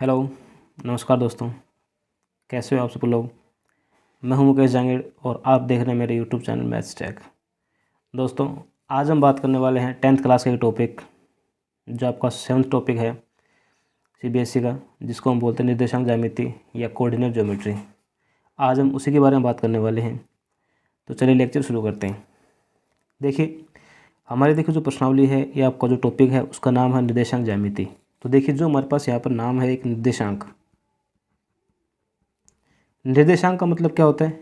Hello, नमस्कार दोस्तों। कैसे हो आप सब लोग। मैं हूं मुकेश जांगीड़ और आप देख रहे हैं मेरे यूट्यूब चैनल मैथ्स टैग। दोस्तों, आज हम बात करने वाले हैं 10th क्लास का एक टॉपिक जो आपका 7th टॉपिक है सीबीएसई का, जिसको हम बोलते हैं निर्देशांक ज्यामिति या कोऑर्डिनेट ज्योमेट्री। आज हम उसी के बारे में बात करने वाले हैं। तो चलिए लेक्चर शुरू करते हैं। देखिए, हमारे जो प्रश्नावली है या आपका जो टॉपिक है उसका नाम है निर्देशांक ज्यामिति। तो देखिए, जो हमारे पास यहाँ पर नाम है एक निर्देशांक। निर्देशांक का मतलब क्या होता है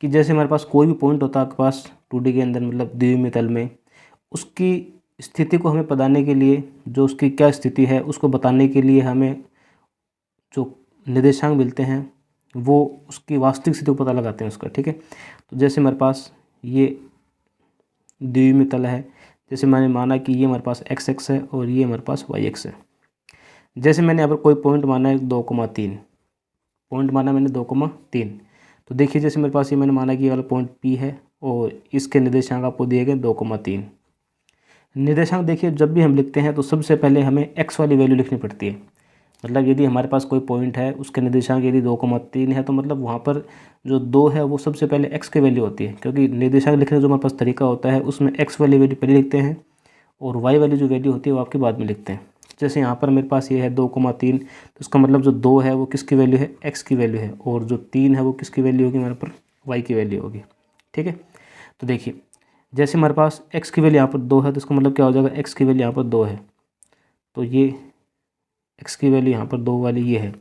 कि जैसे हमारे पास कोई भी पॉइंट होता है आपके पास 2D के अंदर, मतलब द्विविमीय तल में, उसकी स्थिति को हमें बताने के लिए, जो उसकी क्या स्थिति है उसको बताने के लिए हमें जो निर्देशांक मिलते हैं वो उसकी वास्तविक स्थिति को पता लगाते हैं उसका। ठीक है, तो जैसे हमारे पास ये द्विविमीय तल है, जैसे मैंने माना कि ये हमारे पास एक्स एक्स है और ये हमारे पास वाई एक्स है। जैसे मैंने यहाँ पर कोई पॉइंट माना है 2,3, पॉइंट माना मैंने 2,3। तो देखिए, जैसे मेरे पास ये मैंने माना कि ये वाला पॉइंट P है और इसके निर्देशांक आपको दिए गए 2,3। निर्देशांक देखिए, जब भी हम लिखते हैं तो सबसे पहले हमें x वाली वैल्यू लिखनी पड़ती है। मतलब यदि हमारे पास कोई पॉइंट है, उसके निर्देशांक यदि 2,3 है, तो मतलब वहाँ पर जो 2 है वो सबसे पहले x की वैल्यू होती है, क्योंकि निर्देशांक लिखने का जो हमारे पास तरीका होता है उसमें x वाली वैल्यू पहले लिखते हैं और y वाली जो वैल्यू होती है वो आपके बाद में लिखते हैं। जैसे यहाँ पर मेरे पास ये है 2,3, तो इसका मतलब जो 2 है वो किसकी वैल्यू है, x की वैल्यू है, और जो 3 है वो किसकी वैल्यू होगी, हमारे पर y की वैल्यू होगी। ठीक है, तो देखिए, जैसे हमारे पास x की वैल्यू यहाँ पर 2 है, तो इसका मतलब क्या हो जाएगा, x की वैल्यू यहाँ पर 2 है, तो ये x की वैल्यू यहाँ पर 2 वाली ये है,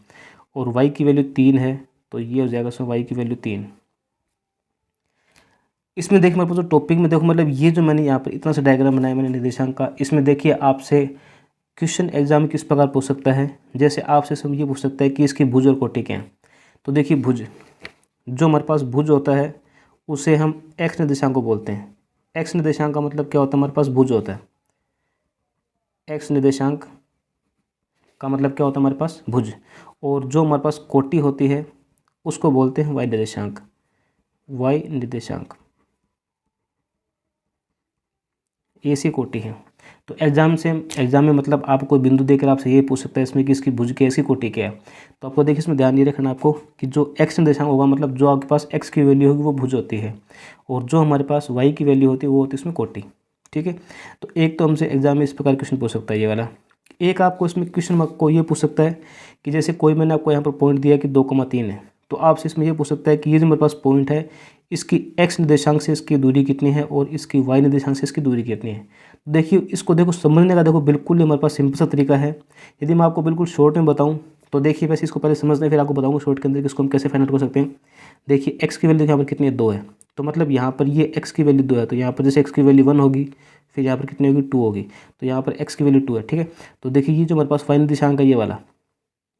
और y की वैल्यू 3 है, तो ये हो जाएगा इसमें y की वैल्यू 3। इसमें देखिए मेरे पास जो टॉपिक में देखो, मतलब ये जो मैंने यहाँ पर इतना सा डायग्राम बनाया मैंने निर्देशांक का, इसमें देखिए आपसे क्वेश्चन एग्जाम में किस प्रकार पूछ सकता है। जैसे आपसे सब ये पूछ सकता है कि इसकी भुज और कोटि क्या है। तो देखिए, भुज, जो हमारे पास भुज होता है उसे हम एक्स निर्देशांक को बोलते हैं। एक्स निर्देशांक का मतलब क्या होता है, हमारे पास भुज होता है। एक्स निर्देशांक का मतलब क्या होता है, हमारे पास भुज। और जो हमारे पास कोटि होती है उसको बोलते हैं वाई निर्देशांक। वाई निर्देशांक ऐसी कोटि है। तो एग्जाम में मतलब आपको कोई बिंदु देकर आपसे ये पूछ सकता है इसमें कि इसकी भुज की ऐसी कोटि क्या है। तो आपको देखिए, इसमें ध्यान ये रखना आपको कि जो एक्स निर्देशांक होगा, मतलब जो आपके पास एक्स की वैल्यू होगी वो भुज होती है, और जो हमारे पास वाई की वैल्यू होती है वो होती है इसमें कोटि। ठीक है, तो एक तो हमसे एग्जाम में इस प्रकार क्वेश्चन पूछ सकता है ये वाला। एक आपको इसमें क्वेश्चन आपको ये पूछ सकता है कि जैसे कोई मैंने आपको यहाँ पर पॉइंट दिया कि 2,3 है, तो आपसे इसमें ये पूछ सकता है कि ये जो मेरे पास पॉइंट है इसकी एक्स निर्देशांक से इसकी दूरी कितनी है और इसकी वाई निर्देशांक से इसकी दूरी कितनी है। देखिए, इसको देखो समझने का, देखो बिल्कुल ही हमारे पास सिंपल सा तरीका है। यदि मैं आपको बिल्कुल शॉर्ट में बताऊं तो देखिए, वैसे इसको पहले समझना है, फिर आपको बताऊंगा शॉर्ट के अंदर कि इसको हम कैसे फाइंड आउट कर सकते हैं। देखिए, एक्स की वैल्यू यहाँ पर कितनी है, 2 है, तो मतलब यहाँ पर ये एक्स की वैल्यू 2 है, तो यहाँ पर जैसे एक्स की वैल्यू 1 होगी, फिर यहाँ पर कितनी होगी, 2 होगी, तो यहाँ पर एक्स की वैल्यू 2 है। ठीक है, तो देखिए ये जो हमारे पास वाई निर्देशांक है ये वाला,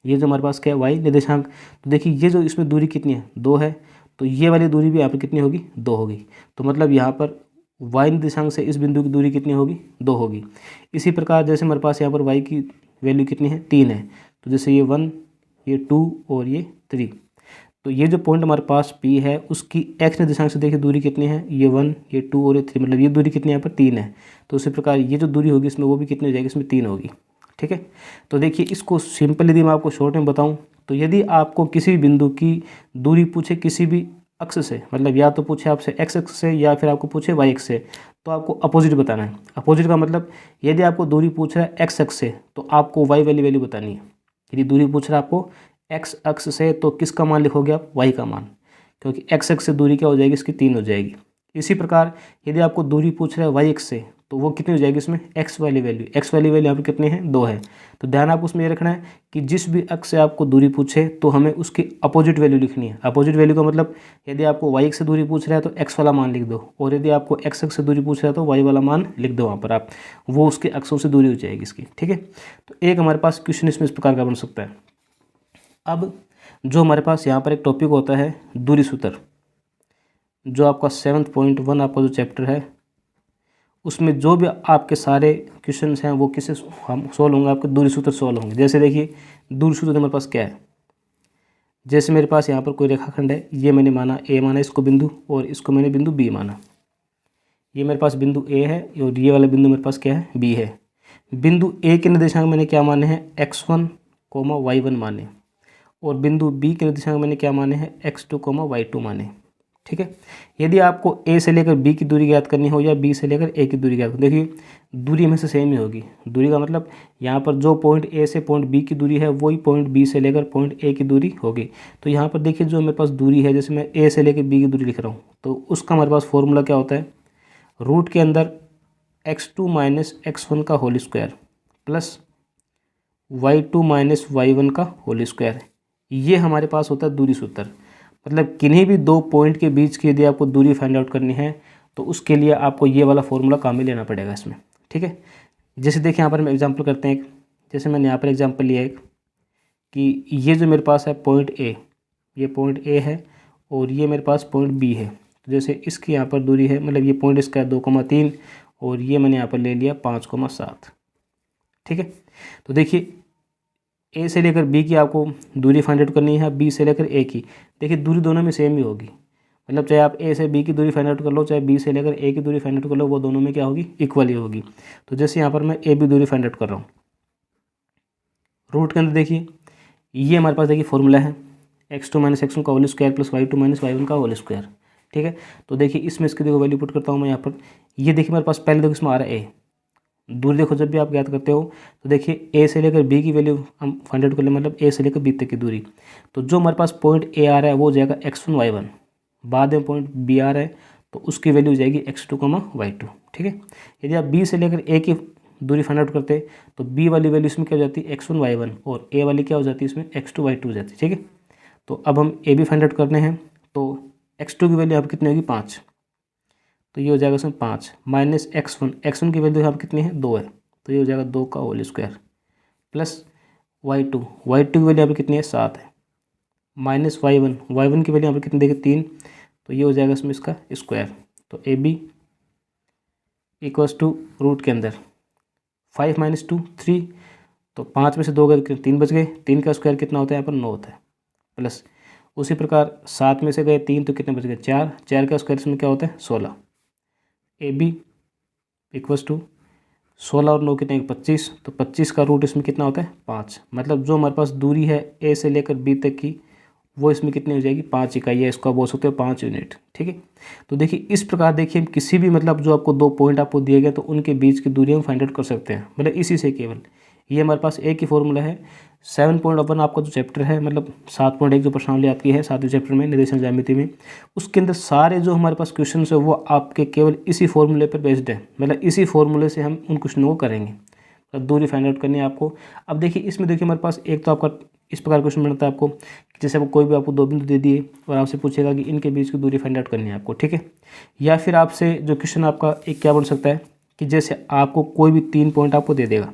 ये जो हमारे पास क्या है, वाई निर्देशांक। तो देखिए ये जो इसमें दूरी कितनी है, 2 है, तो ये वाली दूरी भी यहाँ पर कितनी होगी, 2 होगी। तो मतलब यहाँ पर वाई निर्देशांक से इस बिंदु की दूरी कितनी होगी, 2 होगी। इसी प्रकार जैसे हमारे पास यहाँ पर वाई की वैल्यू कितनी है, 3 है, तो जैसे ये 1, ये 2 और ये 3, तो ये जो पॉइंट हमारे पास P है उसकी एक्स निर्देशांक से देखिए दूरी कितनी है, ये 1, ये 2 और ये 3, मतलब ये दूरी कितनी है यहाँ पर 3 है। तो उसी प्रकार ये जो दूरी होगी इसमें वो भी कितनी हो जाएगी, इसमें 3 होगी। ठीक है, तो देखिए इसको सिंपल यदि मैं आपको शॉर्ट में बताऊं तो यदि आपको किसी भी बिंदु की दूरी पूछे किसी भी अक्ष से, मतलब या तो पूछे आपसे एक्स अक्ष से या फिर आपको पूछे वाई अक्ष से, तो आपको अपोजिट बताना है। अपोजिट का मतलब यदि आपको दूरी पूछ रहा है एक्स अक्ष से तो आपको वाई वाली वैल्यू बतानी है। यदि दूरी पूछ रहा है आपको एक्स अक्ष से तो किसका मान लिखोगे आप, वाई का मान, क्योंकि एक्स अक्ष से दूरी क्या हो जाएगी, इसकी 3 हो जाएगी। इसी प्रकार यदि आपको दूरी पूछ रहा है वाई अक्ष से तो वो कितनी हो जाएगी, इसमें एक्स वाली वैल्यू, एक्स वाली वैल्यू यहाँ पर कितनी है, 2 है। तो ध्यान आपको उसमें ये रखना है कि जिस भी अक्ष से आपको दूरी पूछे तो हमें उसकी अपोजिट वैल्यू लिखनी है। अपोजिट वैल्यू का मतलब यदि आपको वाई अक्ष से दूरी पूछ रहा है तो एक्स वाला मान लिख दो, और यदि आपको एक्स अक्ष से दूरी पूछ रहा है तो वाई वाला मान लिख दो वहाँ पर आप, वो उसके अक्षों से दूरी हो जाएगी इसकी। ठीक है, तो एक हमारे पास क्वेश्चन इसमें इस प्रकार का बन सकता है। अब जो हमारे पास यहाँ पर एक टॉपिक होता है दूरी सूत्र, जो आपका 7.1 आपका जो चैप्टर है उसमें जो भी आपके सारे क्वेश्चंस हैं वो किससे हम सोल्व होंगे, आपके दूरी सूत्र सोल्व होंगे। जैसे देखिए, दूरी सूत्र हमारे पास क्या है, जैसे मेरे पास यहाँ पर कोई रेखाखंड है, ये मैंने माना ए माना इसको बिंदु, और इसको मैंने बिंदु बी माना। ये मेरे पास बिंदु ए है और ये वाला बिंदु मेरे पास क्या है, बी है। बिंदु ए के निर्देशांक मैंने क्या माने हैं, x1, y1 माने और बिंदु बी के निर्देशांक मैंने क्या माने हैं x2, y2 माने। ठीक है। यदि आपको ए से लेकर बी की दूरी ज्ञात करनी हो या बी से लेकर ए की दूरी ज्ञात करनी, देखिए दूरी हमेशा सेम ही होगी। दूरी का मतलब यहाँ पर जो पॉइंट ए से पॉइंट बी की दूरी है वही पॉइंट बी से लेकर पॉइंट ए की दूरी होगी। तो यहाँ पर देखिए जो मेरे पास दूरी है, जैसे मैं ए से लेकर बी की दूरी लिख रहा हूँ, तो उसका हमारे पास फॉर्मूला क्या होता है, रूट के अंदर x2 माइनस x1 का whole square plus y2 minus y1 का होल स्क्वायर। ये हमारे पास होता है दूरी सूत्र। मतलब किन्हीं भी दो पॉइंट के बीच की यदि आपको दूरी फाइंड आउट करनी है तो उसके लिए आपको ये वाला फॉर्मूला काम में लेना पड़ेगा इसमें। ठीक है। जैसे देखिए यहाँ पर हम एग्जांपल करते हैं एक, जैसे मैंने यहाँ पर एग्जांपल लिया एक कि ये जो मेरे पास है पॉइंट ए, ये पॉइंट ए है और ये मेरे पास पॉइंट बी है। तो जैसे इसकी यहाँ पर दूरी है, मतलब ये पॉइंट इसका है 2,3 और ये मैंने यहाँ पर ले लिया 5,7। ठीक है। तो देखिए ए से लेकर बी की आपको दूरी फाइंड आउट करनी है, बी से लेकर ए की। देखिए दूरी दोनों में सेम ही होगी, मतलब चाहे आप ए से बी की दूरी फाइंड आउट कर लो, चाहे बी से लेकर ए की दूरी फाइंड आउट कर लो, वो दोनों में क्या होगी, इक्वल ही होगी। तो जैसे यहाँ पर मैं ए बी दूरी फाइंड आउट कर रहा हूँ, रूट के अंदर देखिए ये हमारे पास देखिए फॉर्मूला है x2 माइनस x1 का whole square plus y2 minus y1 का होल स्क्वायर। ठीक है। तो देखिए इसमें इसकी देखो वैल्यू पुट करता हूँ मैं यहाँ पर, ये देखिए मेरे पास पहले देखो इसमें आ रहा है ए। दूरी देखो जब भी आप ज्ञात करते हो तो देखिए ए से लेकर बी की वैल्यू हम फाइंड आउट कर ले, मतलब ए से लेकर बी तक की दूरी। तो जो हमारे पास पॉइंट ए आ रहा है वो हो जाएगा x1 y1, बाद में पॉइंट बी आ रहा है तो उसकी वैल्यू हो जाएगी x2, y2। ठीक है। यदि आप बी से लेकर ए की दूरी फाइंड आउट करते हैं तो बी वाली वैल्यू इसमें क्या हो जाती है x1 y1 और ए वाली क्या हो जाती है इसमें x2 y2 हो जाती है। ठीक है। तो अब हम ए बी फाइंड आउट करने हैं, तो x2 की वैल्यू यहाँ पर कितनी होगी 5, तो ये हो जाएगा इसमें 5 माइनस x1 की वैल्यू यहाँ पर कितनी है 2 है, तो ये हो जाएगा 2 का होल स्क्वायर प्लस y2 की वैल्यू यहाँ पर कितनी है 7 है, माइनस y1 की वैल्यू यहाँ पर कितनी देखिए 3, तो ये हो जाएगा इसमें इसका स्क्वायर। तो A B equals to root के अंदर 5 माइनस 2 3, तो 5 में से 2 गए 3 बच गए, 3 का स्क्वायर कितना होता है यहाँ पर 9 होता है, प्लस उसी प्रकार 7 में से गए 3 तो कितने बच गए 4, 4 का स्क्वायर इसमें क्या होता है 16। ए बी इक्वल्स टू 16 और 9 कितने 25, तो 25 का रूट इसमें कितना होता है 5। मतलब जो हमारे पास दूरी है ए से लेकर बी तक की वो इसमें कितनी हो जाएगी 5 इकाई है, इसको आप बोल सकते हो 5 यूनिट। ठीक है। तो देखिए इस प्रकार देखिए हम किसी भी मतलब जो आपको दो पॉइंट आपको दिए गए तो उनके बीच की दूरी हम फाइंड आउट कर सकते हैं, मतलब इसी से केवल। ये हमारे पास एक ही फॉर्मूला है। 7.1 आपका जो चैप्टर है, मतलब 7.1 जो प्रश्नावली आपकी है 7वें चैप्टर में निर्देशांक ज्यामिति में, उसके अंदर सारे जो हमारे पास क्वेश्चन है वो आपके केवल इसी फॉर्मूले पर बेस्ड है, मतलब इसी फॉर्मूले से हम उन क्वेश्चनों को करेंगे। मतलब दूरी फाइंड आउट करनी है आपको। अब देखिए इसमें देखिए हमारे पास एक तो आपका इस प्रकार क्वेश्चन बनता है आपको, जैसे आपको कोई भी आपको दो बिंदु दे दिए और आपसे पूछेगा कि इनके बीच की दूरी फाइंड आउट करनी है आपको। ठीक है। या फिर आपसे जो क्वेश्चन आपका एक क्या बन सकता है कि जैसे आपको कोई भी 3 पॉइंट आपको दे देगा,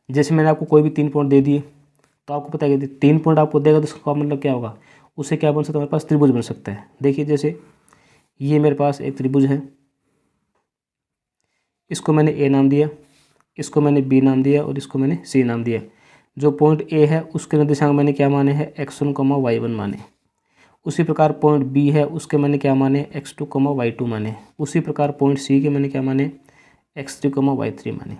जैसे मैंने आपको कोई भी 3 पॉइंट दे दिए तो आपको पता है कि 3 पॉइंट आपको देगा तो उसका मतलब क्या होगा, उससे क्या बन सकता है हमारे पास त्रिभुज बन सकता है। देखिए जैसे ये मेरे पास एक त्रिभुज है, इसको मैंने ए नाम दिया, इसको मैंने बी नाम दिया और इसको मैंने सी नाम दिया। जो पॉइंट ए है उसके निर्देशांक मैंने क्या माने हैं x1, y1 माने। उसी प्रकार पॉइंट बी है उसके मैंने क्या माने x2, y2 माने। उसी प्रकार पॉइंट सी के मैंने क्या माने x3, y3 माने।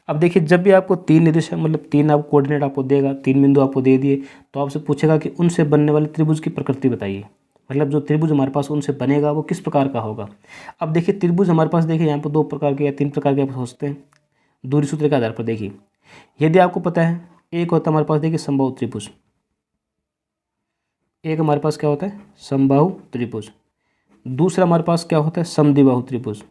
अब देखिए जब भी आपको 3 निर्देशांक मतलब 3 आपको कोऑर्डिनेट आपको देगा, 3 बिंदु आपको दे दिए तो आपसे पूछेगा कि उनसे बनने वाले त्रिभुज की प्रकृति बताइए, मतलब जो त्रिभुज हमारे पास उनसे बनेगा वो किस प्रकार का होगा। अब देखिए त्रिभुज हमारे पास देखिए यहाँ पर 2 प्रकार के या 3 प्रकार के आप हो सकते हैं दूरी सूत्र के आधार पर। देखिए यदि आपको पता है एक होता है हमारे पास देखिए समबाहु त्रिभुज, एक हमारे पास क्या होता है समबाहु त्रिभुज, दूसरा हमारे पास क्या होता है समद्विबाहु त्रिभुज,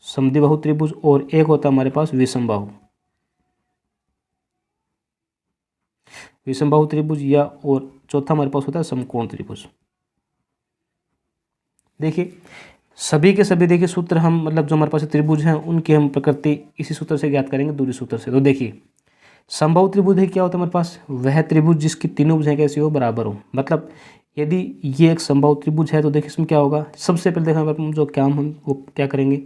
समद्विबाहु त्रिभुज, और एक होता है हमारे पास विषमबाहु त्रिभुज, या और चौथा हमारे पास होता है समकोण त्रिभुज। देखिए सभी के सभी देखिए सूत्र हम मतलब जो हमारे पास त्रिभुज हैं उनकी हम प्रकृति इसी सूत्र से ज्ञात करेंगे, दूरी सूत्र से। तो देखिए समबाहु त्रिभुज है क्या होता है हमारे पास वह त्रिभुज जिसकी तीनों भुजाएं कैसी हो बराबर हो। मतलब यदि ये एक समबाहु त्रिभुज है तो देखिए इसमें क्या होगा, सबसे पहले देखा जो काम हम वो क्या करेंगे,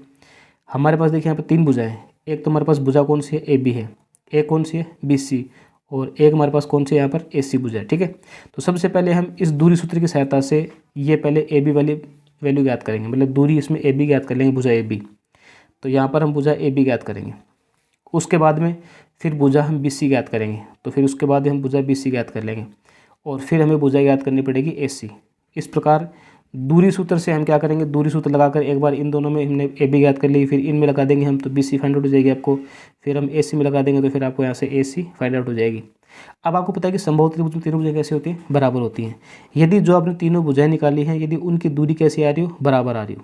हमारे पास देखिए यहाँ पर 3 भुजाएं हैं। एक तो हमारे पास भुजा कौन सी है ए बी है, एक कौन सी है बी सी, और एक हमारे पास कौन सी है यहाँ पर ए सी भुजा है। ठीक है। तो सबसे पहले हम इस दूरी सूत्र की सहायता से ये पहले ए बी वाली वैल्यू ज्ञात करेंगे, मतलब दूरी इसमें ए बी ज्ञात कर लेंगे, भुजा ए बी। तो यहाँ पर हम भुजा ए बी ज्ञात करेंगे। उसके बाद में फिर भुजा हम BC ज्ञात करेंगे, तो फिर उसके बाद हम भुजा BC ज्ञात कर लेंगे और फिर हमें भुजा ज्ञात करनी पड़ेगी AC। इस प्रकार दूरी सूत्र से हम क्या करेंगे, दूरी सूत्र लगाकर एक बार इन दोनों में हमने AB ज्ञात कर ली, फिर इनमें लगा देंगे हम तो BC फाइंड आउट हो जाएगी आपको, फिर हम AC में लगा देंगे तो फिर आपको यहाँ से AC फाइंड आउट हो जाएगी। अब आपको पता है कि संभव त्रिभुज में तीनों भुजाएं कैसे होती हैं, बराबर होती हैं। यदि जो आपने तीनों भुजाएं निकाली हैं यदि उनकी दूरी कैसी आ रही हो, बराबर आ रही हो,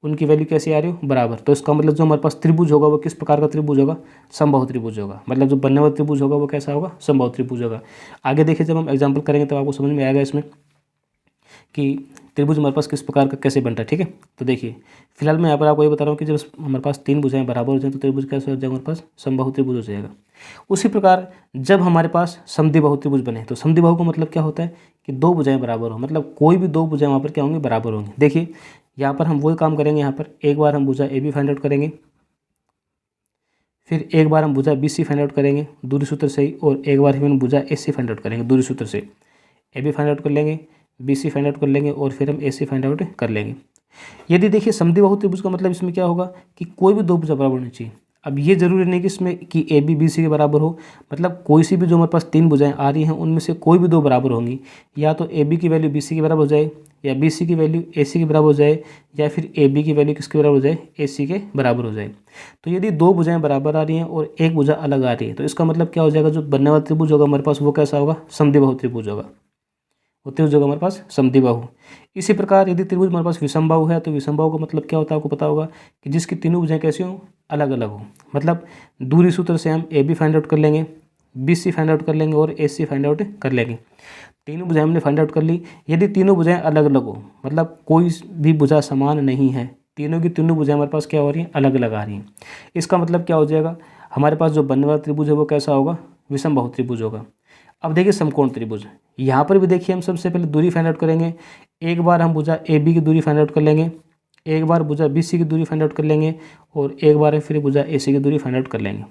उनकी वैल्यू कैसी आ रही हो, बराबर, तो इसका मतलब जो हमारे पास त्रिभुज होगा वो किस प्रकार का त्रिभुज होगा, समबाहु त्रिभुज होगा। मतलब जो बनने वाला त्रिभुज होगा वो कैसा होगा, समबाहु त्रिभुज होगा। आगे देखिए जब हम एग्जाम्पल करेंगे तब आपको समझ में आएगा इसमें कि त्रिभुज हमारे पास किस प्रकार का कैसे बनता है। ठीक है, तो देखिए फिलहाल मैं यहाँ पर आपको ये बता रहा हूँ कि जब हमारे पास तीन भुजाएं बराबर हो जाए तो त्रिभुज कैसे हो जाएगा, हमारे पास समबाहु त्रिभुज हो जाएगा। उसी प्रकार जब हमारे पास समद्विबाहु त्रिभुज बने, तो समद्विबाहु का मतलब क्या होता है कि दो भुजाएं बराबर हो, मतलब कोई भी दो भुजाएं वहाँ पर क्या होंगी, बराबर होंगी। देखिए यहाँ पर हम वही काम करेंगे, यहाँ पर एक बार हम भुजा AB फाइंड आउट करेंगे, फिर एक बार हम भुजा BC फाइंड आउट करेंगे दूरी सूत्र से ही, और एक बार हम भुजा AC फाइंड आउट करेंगे दूरी सूत्र से। AB फाइंड आउट कर लेंगे, BC फाइंड आउट कर लेंगे और फिर हम AC फाइंड आउट कर लेंगे। यदि देखिए समद्विबाहु त्रिभुज का मतलब इसमें क्या होगा कि कोई भी दो भुजा बराबर होनी चाहिए। अब ये जरूरी नहीं कि इसमें कि AB BC के बराबर हो, मतलब कोई सी भी जो हमारे पास तीन भुजाएं आ रही हैं उनमें से कोई भी दो बराबर होंगी, या तो AB की वैल्यू BC के बराबर हो जाए, या BC की वैल्यू AC के बराबर हो जाए, या फिर AB की वैल्यू किसके बराबर हो जाए, AC के बराबर हो जाए। तो यदि दो भुजाएं बराबर आ रही हैं और एक भुजा अलग आ रही है तो इसका मतलब क्या हो जाएगा, जो बनने वाला त्रिभुज होगा हमारे पास वो कैसा होगा, समद्विबाहु त्रिभुज होगा, वो त्रिभुज होगा हमारे पास समद्विबाहु। इसी प्रकार यदि त्रिभुज हमारे पास विषमबाहु है तो विषमबाहु का मतलब क्या होता है आपको पता होगा कि जिसकी तीनों भुजाएं कैसी हों, अलग अलग हो। मतलब दूरी सूत्र से हम AB फाइंड आउट कर लेंगे, BC फाइंड आउट कर लेंगे और AC फाइंड आउट कर लेंगे। तीनों भुजाएं हमने फाइंड आउट कर ली। यदि तीनों भुजाएं अलग अलग हो, मतलब कोई भी भुजा समान नहीं है, तीनों की तीनों भुजाएं हमारे पास क्या हो रही हैं, अलग अलग आ रही हैं, इसका मतलब क्या हो जाएगा, हमारे पास जो बनने वाला त्रिभुज है वो कैसा होगा, विषमबाहु त्रिभुज होगा। अब देखिए समकोण त्रिभुज, यहाँ पर भी देखिए हम सबसे पहले दूरी फाइंड आउट करेंगे। एक बार हम भुजा AB की दूरी फाइंड आउट कर लेंगे, एक बार भुजा BC की दूरी फाइंड आउट कर लेंगे और एक बार फिर भुजा AC की दूरी फाइंड आउट कर लेंगे।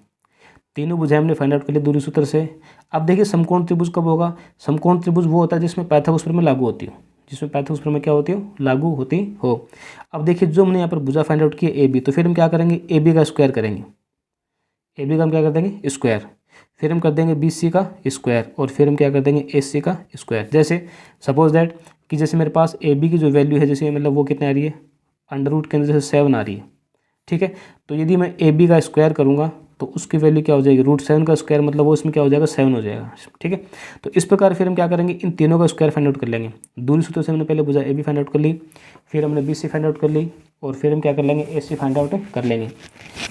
तीनों भुजाएं हमने फाइंड आउट कर ली दूरी सूत्र से। अब देखिए समकोण त्रिभुज कब होगा, समकोण त्रिभुज वो होता है जिसमें पाइथागोरस प्रमेय लागू होती हो, जिसमें पाइथागोरस प्रमेय क्या होती हो, लागू होती हो। अब देखिए जो हमने यहाँ पर भुजा फाइंड आउट की है AB, तो फिर हम क्या करेंगे, AB का स्क्वायर करेंगे, AB का हम क्या कर देंगे, स्क्वायर, फिर हम कर देंगे BC का स्क्वायर और फिर हम क्या कर देंगे, AC का स्क्वायर। जैसे सपोज दैट कि जैसे मेरे पास AB की जो वैल्यू है जैसे मतलब वो कितने आ रही है, अंडर रूट के अंदर जैसे 7 आ रही है। ठीक है, तो यदि मैं AB का स्क्वायर करूँगा तो उसकी वैल्यू क्या हो जाएगी, √7 का स्क्वायर, मतलब वो इसमें क्या हो जाएगा, 7 हो जाएगा। ठीक है, तो इस प्रकार फिर हम क्या करेंगे, इन तीनों का स्क्वायर फाइंड आउट कर लेंगे। दूरी सूत्र से हमने पहले भुजा AB फाइंड आउट कर ली, फिर हमने BC फाइंड आउट कर ली और फिर हम क्या कर लेंगे, AC फाइंड आउट कर लेंगे।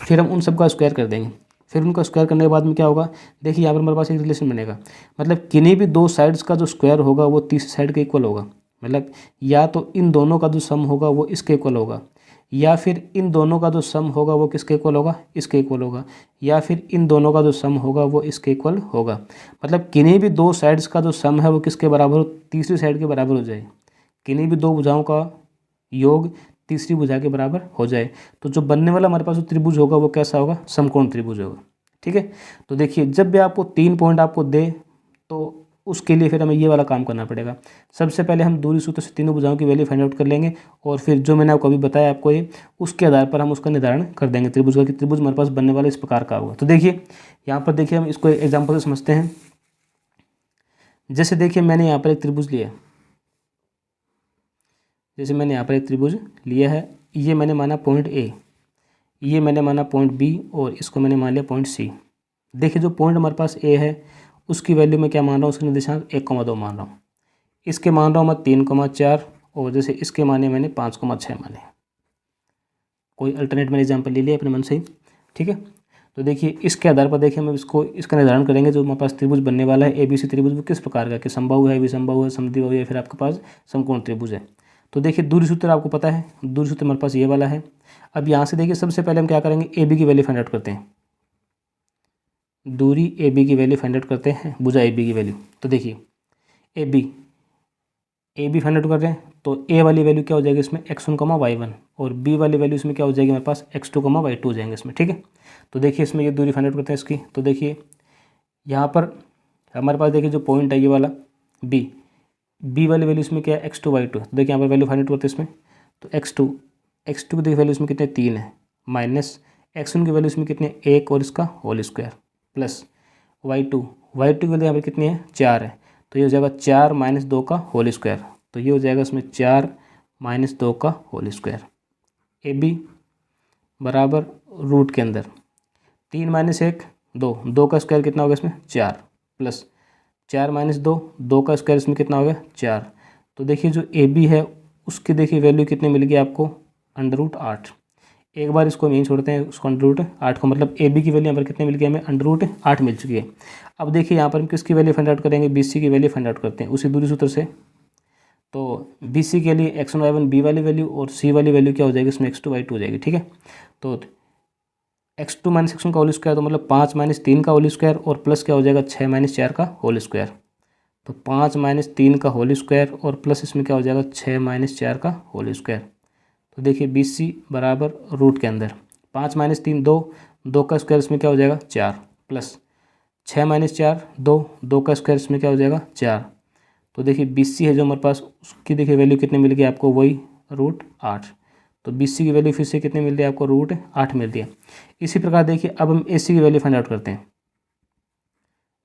फिर हम उन सबका स्क्वायर कर देंगे। फिर उनका स्क्वायर करने के बाद में क्या होगा, देखिए यहाँ पर हमारे पास एक रिलेशन बनेगा, मतलब किन्हीं भी दो साइड्स का जो स्क्वायर होगा वो तीसरी साइड के इक्वल होगा। मतलब या तो इन दोनों का जो सम होगा वो इसके इक्वल होगा, या फिर इन दोनों का जो सम होगा वो किसके इक्वल होगा, इसके इक्वल होगा, या फिर इन दोनों का जो सम होगा वो इसके इक्वल होगा। मतलब किन्हीं भी दो साइड्स का जो सम है वो किसके बराबर हो, तीसरी साइड के बराबर हो जाए। किन्हीं भी दो भुजाओं का योग तीसरी भुजा के बराबर हो जाए तो जो बनने वाला हमारे पास जो त्रिभुज होगा वो कैसा होगा, समकोण त्रिभुज होगा। ठीक है, तो देखिए जब भी आपको 3 पॉइंट आपको दे तो उसके लिए फिर हमें ये वाला काम करना पड़ेगा। सबसे पहले हम दूरी सूत्र से तीनों भुजाओं की वैल्यू फाइंड आउट कर लेंगे और फिर जो मैंने आपको अभी बताया आपको ये, उसके आधार पर हम उसका निर्धारण कर देंगे त्रिभुज का, कि त्रिभुज हमारे पास बनने वाला इस प्रकार का होगा। तो देखिए यहाँ पर देखिए हम इसको एग्जाम्पल से समझते हैं। जैसे देखिए मैंने यहाँ पर एक त्रिभुज लिया, जैसे मैंने यहाँ पर एक त्रिभुज लिया है, ये मैंने माना पॉइंट A, ये मैंने माना पॉइंट B और इसको मैंने मान लिया पॉइंट C। देखिए जो पॉइंट हमारे पास A है उसकी वैल्यू मैं क्या मान रहा हूँ, उसके निर्देशांक 1,2 मान रहा हूँ, इसके मान रहा हूँ मैं 3,4 और जैसे इसके माने मैंने 5,6 माने। कोई अल्टरनेट मैंने एग्जाम्पल ले लिया अपने मन से ही। ठीक है, तो देखिए इसके आधार पर देखिए हम इसको इसका निर्धारण करेंगे जो हमारे पास त्रिभुज बनने वाला है ABC त्रिभुज वो किस प्रकार का, कि समबाहु है, विषमबाहु है, समद्विबाहु है, फिर आपके पास समकोण त्रिभुज है। तो देखिए दूरी सूत्र आपको पता है, दूरी सूत्र हमारे पास ये वाला है। अब यहाँ से देखिए सबसे पहले हम क्या करेंगे, AB की वैल्यू फाइंड आउट करते हैं, दूरी AB की वैल्यू फाइंड आउट करते हैं, भुजा AB की वैल्यू। तो देखिए AB फाइंड आउट कर रहे हैं तो A वाली वैल्यू क्या हो जाएगी इसमें, x1, y1 और B वाली वैल्यू इसमें क्या हो जाएगी हमारे पास, x2, y2 हो जाएंगे इसमें। ठीक है, तो देखिए इसमें ये दूरी फाइंड आउट करते हैं इसकी। तो देखिए यहाँ पर हमारे पास देखिए जो पॉइंट है ये वाला B वाली वैल्यू इसमें क्या है, x2, y2। तो देखिए यहाँ पर वैल्यू फाइंड आउट करते हैं इसमें, तो x2 की देखिए वैल्यू इसमें कितने 3 है, माइनस x1 की वैल्यू इसमें कितनी है, 1 और इसका होल स्क्वायर प्लस y2 की वैल्यू यहाँ पर कितनी है, 4 है, तो ये हो जाएगा 4 माइनस 2 का होल स्क्वायर, तो ये हो जाएगा इसमें 4 माइनस 2 का होल स्क्वायर। ए बी बराबर रूट के अंदर 3 माइनस 1 2, 2 का स्क्वायर कितना हो गया इसमें 4 प्लस 4 माइनस 2, 2 का स्क्वायर इसमें कितना हो गया 4। तो देखिए जो ए बी है उसकी देखिए वैल्यू कितनी मिल गई आपको, √8। एक बार इसको हम यहीं छोड़ते हैं, उसको √8 को, मतलब ए बी की वैल्यू यहाँ पर कितनी मिल गई हमें, √8 मिल चुकी है। अब देखिए यहाँ पर हम किसकी वैल्यू फाइंड आउट करेंगे, बी सी की वैल्यू फाइंड आउट करते हैं उसी दूरी सूत्र से। तो बी सी के लिए x1 y1 बी वाली वैल्यू और सी वाली वैल्यू क्या हो जाएगी इसमें, x2 y2 हो जाएगी। ठीक है, तो x2 माइनस x1 का होल स्क्वायर, तो मतलब 5 माइनस 3 का होल स्क्वायर और प्लस क्या हो जाएगा 6 माइनस 4 का होल स्क्वायर। तो 5 माइनस 3 का होल स्क्वायर और प्लस इसमें क्या हो जाएगा 6 माइनस 4 का होल स्क्वायर। तो देखिए बी सी बराबर रूट के अंदर 5 माइनस 3 2, 2 का स्क्वायर इसमें क्या हो जाएगा 4 प्लस 6 माइनस 4 2, 2 का स्क्वायर इसमें क्या हो जाएगा 4। तो देखिए बी सी है जो हमारे पास, उसकी देखिए वैल्यू कितनी मिल गई आपको, वही √8। तो बी सी की वैल्यू फिर से कितनी मिल रही है आपको, √8 मिल रही है। इसी प्रकार देखिए अब हम ए सी की वैल्यू फाइंड आउट करते हैं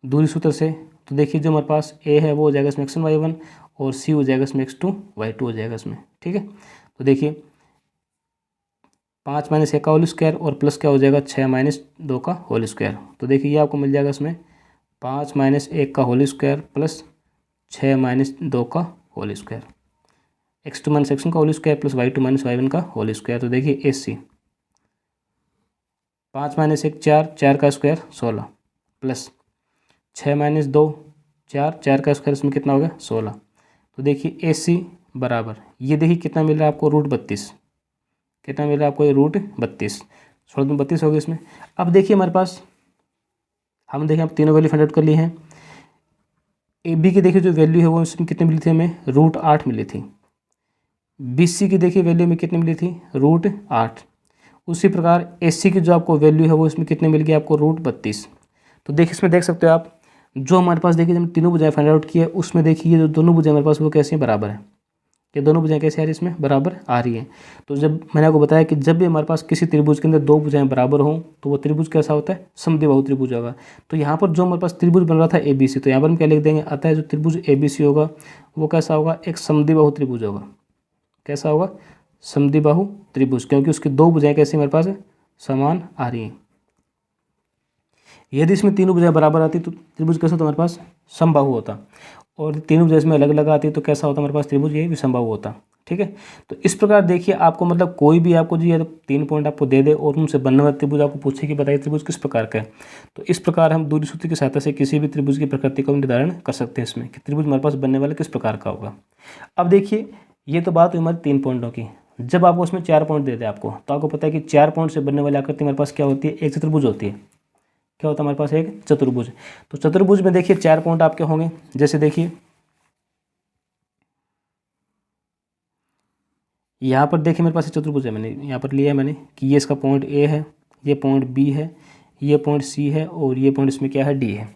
दूरी सूत्र से। तो देखिए जो हमारे पास ए है वो हो जाएगा इसमें x1 y1 और सी हो जाएगा इसमें x2 y2 हो जाएगा इसमें। ठीक है, तो देखिए 5 माइनस 1 का होल स्क्वायर और प्लस क्या हो जाएगा 6 माइनस 2 का होल स्क्वायर। तो देखिए ये आपको मिल जाएगा इसमें 5 माइनस 1 का होल स्क्वायर प्लस 6 माइनस 2 का whole square, x2 minus x1 का whole square plus y2 minus y1 का होल स्क्वायर। तो देखिए ए सी 5 माइनस 1 4, 4 का स्क्वायर 16 प्लस 6 माइनस 2 4, 4 का स्क्वायर इसमें कितना हो गया 16। तो देखिए ए सी बराबर ये देखिए कितना मिल रहा है आपको, √32। कितना मिल रहा है आपको, ये √32, 16 हो गया इसमें। अब देखिए हमारे पास हम देखें, अब तीनों वैल्यू फाइंड आउट कर ली हैं। ए बी की देखिए जो वैल्यू है वो इसमें कितनी मिली थी हमें, √8 मिली थी। बी सी की देखिए वैल्यू में कितनी मिली थी, √8। उसी प्रकार ए सी की जो आपको वैल्यू है वो इसमें कितने मिल गई आपको, √32। तो देखिए इसमें देख सकते हो आप, जो हमारे पास देखिए हमने तीनों भुजाएं फाइंड आउट की है उसमें देखिए ये जो दोनों भुजाएं हमारे पास वो कैसी हैं, बराबर है। ये दोनों भुजाएं कैसे आ रही है, इसमें बराबर आ रही हैं। तो जब मैंने आपको बताया कि जब भी हमारे पास किसी त्रिभुज के अंदर दो भुजाएं बराबर हों तो वो त्रिभुज कैसा होता है, समद्विबाहु त्रिभुज होगा। तो यहाँ पर जो हमारे पास त्रिभुज बन रहा था ए बी सी, तो यहाँ पर हम क्या लिख देंगे, अतः जो त्रिभुज ए बी सी होगा वो कैसा होगा, एक समद्विबाहु त्रिभुज होगा। कैसा होगा, समद्विबाहु त्रिभुज, क्योंकि उसकी दो भुजाएं कैसी हमारे पास समान आ रही हैं। यदि इसमें तीनों भुजाएं बराबर आती तो त्रिभुज कैसा होता हमारे पास, समबाहु होता, और तीनों भुजाएं इसमें अलग अलग आती तो कैसा होता हमारे पास त्रिभुज, ये विषमबाहु होता। ठीक है, तो इस प्रकार देखिए आपको मतलब कोई भी आपको जो ये 3 पॉइंट आपको दे दे और उनसे बनने वाला त्रिभुज आपको पूछे कि बताइए त्रिभुज किस प्रकार का है, तो इस प्रकार हम दूरी सूत्र की सहायता से किसी भी त्रिभुज की प्रकृति का निर्धारण कर सकते हैं इसमें कि त्रिभुज हमारे पास बनने वाला किस प्रकार का होगा। अब देखिए ये तो बात हुई हमारी 3 पॉइंटों की। जब आपको उसमें 4 पॉइंट दे दे आपको, तो आपको पता है कि 4 पॉइंट से बनने वाली आकृति हमारे पास क्या होती है, एक चतुर्भुज होती है। क्या होता है हमारे पास, एक चतुर्भुज। तो चतुर्भुज में देखिए 4 पॉइंट आपके होंगे, जैसे देखिए यहाँ पर देखिए मेरे पास चतुर्भुज है, मैंने यहाँ पर लिया है मैंने कि ये इसका पॉइंट ए है, ये पॉइंट बी है, ये पॉइंट सी है और ये पॉइंट इसमें क्या है, डी है।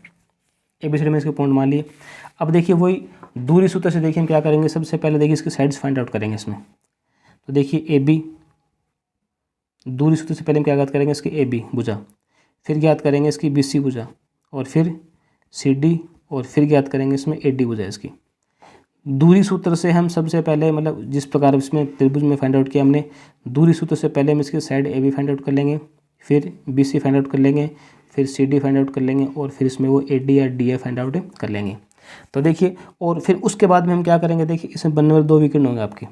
ABCD में इसके पॉइंट मान लिए। अब देखिए वही दूरी सूत्र से देखिए हम क्या करेंगे, सबसे पहले देखिए इसके साइड्स फाइंड आउट करेंगे इसमें। तो देखिए ए बी, दूरी सूत्र से पहले हम क्या ज्ञात करेंगे, इसकी ए बी भुजा, फिर ज्ञात करेंगे इसकी बी सी भुजा, और फिर सी डी, और फिर ज्ञात करेंगे इसमें ए डी भुजा इसकी। दूरी सूत्र से हम सबसे पहले मतलब जिस प्रकार इसमें त्रिभुज में फाइंड आउट किया हमने, दूरी सूत्र से पहले हम इसकी side A B find out कर लेंगे, फिर बी सी फाइंड आउट कर लेंगे, फिर सी डी फाइंड आउट कर लेंगे, और फिर इसमें वो ए डी या डी ए फाइंड आउट कर लेंगे। तो देखिए और फिर उसके बाद में हम क्या करेंगे, देखिए इसमें बनने वाले 2 विकर्ण होंगे आपके,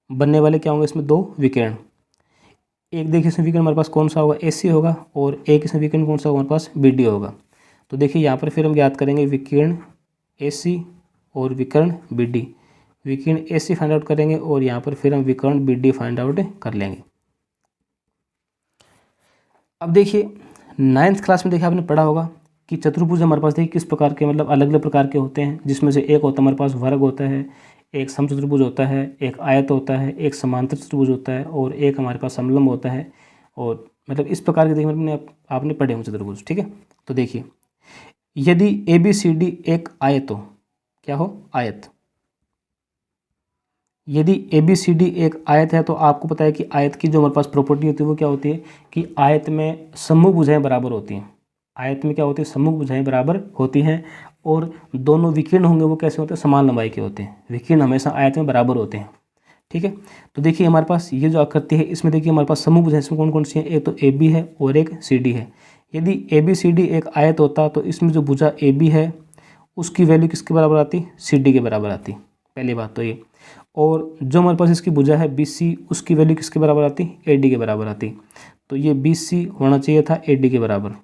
बनने वाले क्या होंगे इसमें 2 विकर्ण। एक देखिए इसमें विकर्ण हमारे पास कौन सा होगा, ए सी होगा, और एक इसमें विकर्ण कौन सा होगा हमारे पास, बी डी होगा। तो देखिए यहाँ पर फिर हम ज्ञात करेंगे विकर्ण ए सी और विकर्ण बी डी। विकर्ण ए सी फाइंड आउट करेंगे और यहाँ पर फिर हम विकर्ण बी डी फाइंड आउट कर लेंगे। अब देखिए 9th क्लास में देखिए आपने पढ़ा होगा कि चतुर्भुज हमारे पास देखिए किस प्रकार के मतलब अलग अलग प्रकार के होते हैं, जिसमें से एक होता है हमारे पास वर्ग होता है, एक समचतुर्भुज होता है, एक आयत होता है, एक समांतर चतुर्भुज होता है, और एक हमारे पास समलंब होता है। और मतलब इस प्रकार के देखिए आपने पढ़े होंगे चतुर्भुज। ठीक है, तो देखिए यदि ए बी सी डी एक आयत हो, क्या हो, आयत, यदि ABCD एक आयत है तो आपको पता है कि आयत की जो हमारे पास प्रॉपर्टी होती है वो क्या होती है कि आयत में सम्मुख भुजाएं बराबर होती हैं। आयत में क्या होती है, सम्मुख भुजाएं बराबर होती हैं और दोनों विकीर्ण होंगे वो कैसे होते हैं, समान लंबाई के होते हैं। विकीर्ण हमेशा आयत में बराबर होते हैं। ठीक है, तो देखिए हमारे पास ये जो आकृति है इसमें देखिए हमारे पास सम्मुख भुजाएं इसमें कौन कौन सी हैं, एक तो AB है और एक CD है। यदि ABCD एक आयत होता तो इसमें जो भुजा AB है उसकी वैल्यू किसके बराबर आती, CD के बराबर आती। पहली बात तो ये, और जो हमारे पास इसकी भुजा है BC उसकी वैल्यू किसके बराबर आती, AD के बराबर आती। तो ये BC होना चाहिए था AD के बराबर।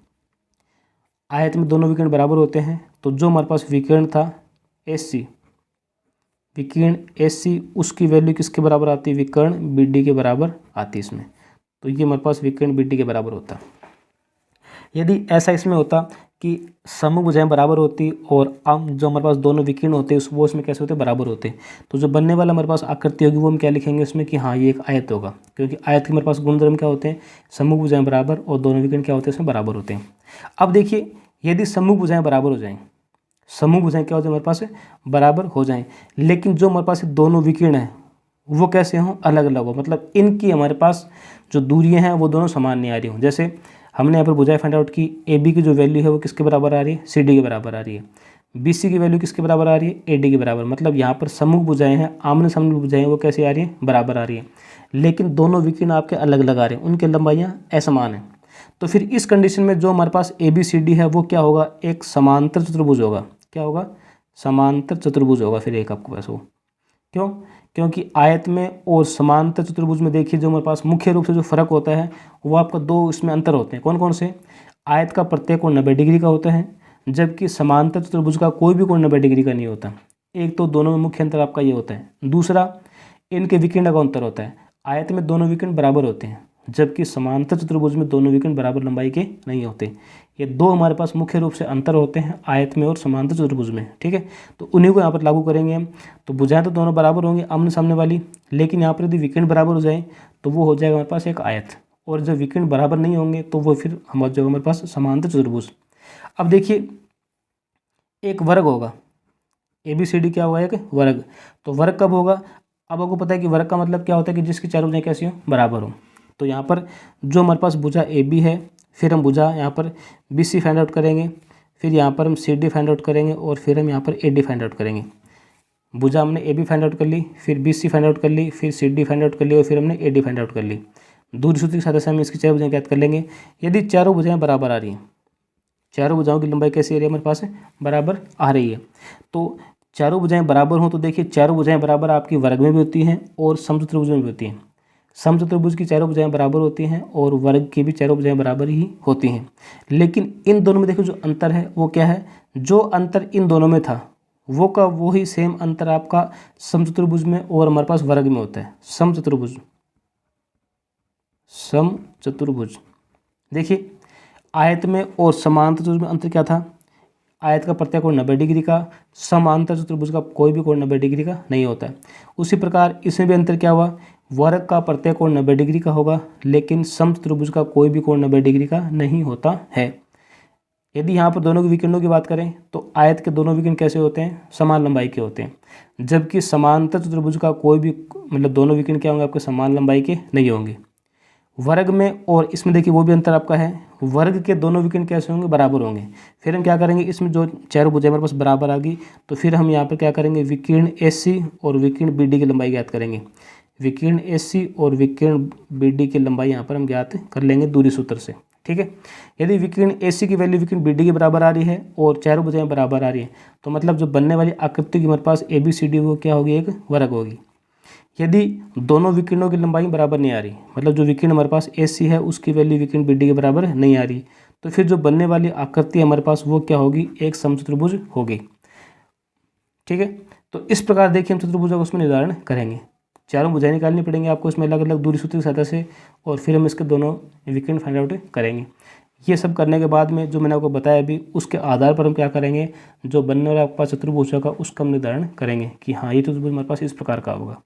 आयत में दोनों विकर्ण बराबर होते हैं तो जो हमारे पास विकर्ण था AC, विकर्ण AC उसकी वैल्यू किसके बराबर आती, विकर्ण BD के बराबर आती इसमें। तो ये हमारे पास विकर्ण BD के बराबर होता। यदि ऐसा इसमें होता कि सम्मुख भुजाएं बराबर होती और जो हमारे पास दोनों विकीर्ण होते हैं वो इसमें कैसे होते, बराबर होते, तो जो बनने वाला हमारे पास आकृति होगी वो हम क्या लिखेंगे इसमें कि हाँ ये एक आयत होगा, क्योंकि आयत के हमारे पास गुणधर्म क्या होते हैं, सम्मुख भुजाएं बराबर और दोनों विकीर्ण क्या होते हैं इसमें बराबर होते हैं। अब देखिए यदि सम्मुख भुजाएं बराबर हो जाएं, सम्मुख भुजाएं क्या हो जाए हमारे पास बराबर हो जाएं, लेकिन जो हमारे पास दोनों विकीर्ण हैं वो कैसे हों, अलग अलग हो, मतलब इनकी हमारे पास जो दूरियाँ हैं वो दोनों समान नहीं आ रही हों। जैसे हमने यहाँ पर भुजाएं फाइंड आउट की, AB की जो वैल्यू है वो किसके बराबर आ रही है, CD के बराबर आ रही है। BC की वैल्यू किसके बराबर आ रही है, AD के बराबर। मतलब यहाँ पर सम्मुख भुजाएं हैं, आमने सामने भुजाएं वो कैसे आ रही है, बराबर आ रही है, लेकिन दोनों विकीर्ण आपके अलग अलग आ रहे हैं, उनकी लंबाइयाँ असमान हैं। तो फिर इस कंडीशन में जो हमारे पास ABCD है वो क्या होगा, एक समांतर चतुर्भुज होगा। क्या होगा, समांतर चतुर्भुज होगा फिर एक आपके पास वो। क्यों, क्योंकि आयत में और समांतर चतुर्भुज में देखिए जो हमारे पास मुख्य रूप से जो फर्क होता है वो आपका दो इसमें अंतर होते हैं। कौन कौन से, आयत का प्रत्येक कोण 90 डिग्री का होता है, जबकि समांतर चतुर्भुज का कोई भी कोण 90 डिग्री का नहीं होता। एक तो दोनों में मुख्य अंतर आपका ये होता है। दूसरा, इनके विकर्ण का अंतर होता है। आयत में दोनों विकर्ण बराबर होते हैं, जबकि समांतर चतुर्भुज में दोनों विकर्ण बराबर लंबाई के नहीं होते। ये दो हमारे पास मुख्य रूप से अंतर होते हैं आयत में और समांतर चतुर्भुज में। ठीक है, तो उन्हीं को यहाँ पर लागू करेंगे हम। तो भुजाएं तो दोनों बराबर होंगी आमने सामने वाली, लेकिन यहाँ पर यदि विकर्ण बराबर हो जाए तो वो हो जाएगा हमारे पास एक आयत, और जब विकर्ण बराबर नहीं होंगे तो वो फिर हमारे जो हमारे पास समांतर चतुर्भुज। अब देखिए एक वर्ग होगा, ABCD क्या होगा, एक वर्ग। तो वर्ग कब होगा, अब आपको पता है कि वर्ग का मतलब क्या होता है कि जिसकी चारों भुजाएं कैसी हो, बराबर हो। तो यहाँ पर जो हमारे पास भुजा AB है, फिर हम भुजा यहाँ पर BC फाइंड आउट करेंगे, फिर यहाँ पर हम CD फाइंड आउट करेंगे, और फिर हम यहाँ पर AD फाइंड आउट करेंगे। भुजा हमने AB फाइंड आउट कर ली, फिर BC फाइंड आउट कर ली, फिर CD फाइंड आउट कर ली, और फिर हमने AD फाइंड आउट कर ली। दूरी सूत्र की सहायता से हम इसकी चारों भुजाएं ज्ञात कर लेंगे। यदि चारों भुजाएं बराबर आ रही हैं, चारों भुजाओं की लंबाई कैसी आ रही है हमारे पास, बराबर आ रही है, तो चारों भुजाएं बराबर हों तो देखिए चारों भुजाएं बराबर आपकी वर्ग में भी होती हैं और समचतुर्भुज में भी होती हैं। समचतुर्भुज की चारों भुजाएं बराबर होती हैं और वर्ग की भी चारों भुजाएं बराबर ही होती हैं। लेकिन इन दोनों में देखो जो अंतर है वो क्या है, जो अंतर इन दोनों में था वो का वो ही सेम अंतर आपका समचतुर्भुज में और हमारे पास वर्ग में होता है। समचतुर्भुज, समचतुर्भुज देखिए आयत में और समांतर चतुर्भुज में अंतर क्या था, आयत का प्रत्येक कोण 90 डिग्री का, समांतर चतुर्भुज का कोई भी कोण 90 डिग्री का नहीं होता है। उसी प्रकार इसमें भी अंतर क्या हुआ, वर्ग का प्रत्येक कोण 90 डिग्री का होगा, लेकिन समचतुर्भुज का कोई भी कोण 90 डिग्री का नहीं होता है। यदि यहाँ पर दोनों के विकर्णों की बात करें तो आयत के दोनों विकर्ण कैसे होते हैं, समान लंबाई के होते हैं, जबकि समांतर चतुर्भुज का कोई भी मतलब दोनों विकर्ण क्या होंगे आपके समान लंबाई के नहीं होंगे। वर्ग में और इसमें देखिए वो भी अंतर आपका है, वर्ग के दोनों विकर्ण कैसे होंगे, बराबर होंगे। फिर हम क्या करेंगे, इसमें जो चारों भुजाएं हमारे पास बराबर आ गई तो फिर हम यहाँ पर क्या करेंगे, विकर्ण AC और विकर्ण BD की लंबाई ज्ञात करेंगे। विकर्ण AC और विकर्ण BD की लंबाई यहाँ पर हम ज्ञात कर लेंगे दूरी सूत्र से। ठीक है, यदि विकर्ण AC की वैल्यू विकर्ण BD के बराबर आ रही है और चारों भुजाएं बराबर आ रही है तो मतलब जो बनने वाली आकृति की हमारे पास ABCD वो क्या होगी, एक वर्ग होगी। यदि दोनों विकिरणों की लंबाई बराबर नहीं आ रही, मतलब जो विकिरण हमारे पास AC है उसकी वैल्यू विकिरण BD के बराबर नहीं आ रही, तो फिर जो बनने वाली आकृति हमारे पास वो क्या होगी, एक समचतुर्भुज होगी। ठीक है, तो इस प्रकार देखिए हम चतुर्भुजों का उसमें निर्धारण करेंगे। चारों भुजाएं निकालनी पड़ेंगी आपको इसमें अलग अलग दूरी सूत्र की सहायता से, और फिर हम इसके दोनों विकर्ण फाइंड आउट करेंगे। ये सब करने के बाद में जो मैंने आपको बताया अभी, उसके आधार पर हम क्या करेंगे, जो बनने वाला आपके पास चतुर्भुज होगा उसका हम निर्धारण करेंगे कि हाँ ये चतुर्भुज हमारे पास इस प्रकार का होगा।